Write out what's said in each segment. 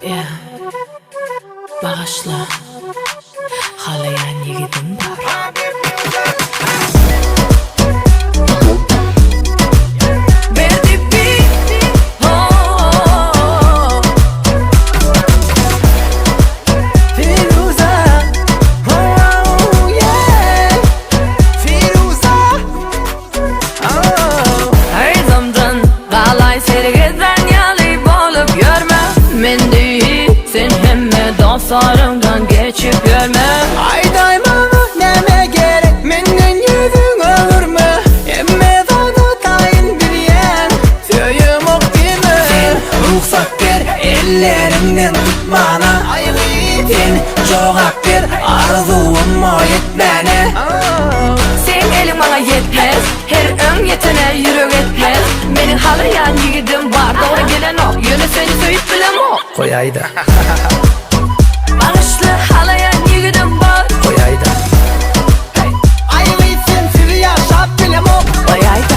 Yeah. Bağışla, halayan yigidim var. Men değil, sen hemme dostlarımdan geçip görme. Ayday bana neme gerek, menden yüzün olur mu? Emme dağda tayin bir yen, söyüm ok değil mi? Sen ruhsat ver, ellerimden tut bana. Sen cevap ver, arzuum o yetmene. Sen elin bana yetmez, her ön yetene yürek etmez. Menin halayan yigidim var, doğru gelen o. Yöne seni söyüp bilem o. Koyayda. Bağışla, halayan yigidim var. Koyayda. Ayvay sen sizi yaşap bilem o. Koyayda.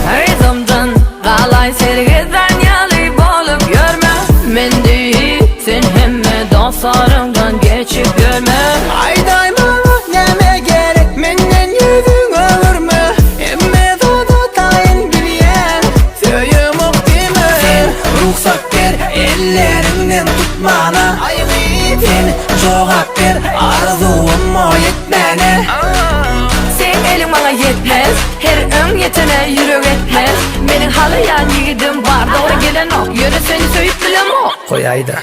Her zamdan qalay sergeden yalı bolup görme. Men değil, sen hemme dostlarımdan geçip görme. Ayday bana neme gerek, menden yüzün olur mu? Emme dağda tayin bir yen, söyüm ok değil mi? Sen ruhsat ver, ellerimden tut bana. Sen cevap ver, arzuum o yetmene. Sen elin bana yetmez, her ön yetene yürek etmez. Menin halayan yigidim var, doğru gelen o. Yöne seni söyüp bilem o. Koyayda.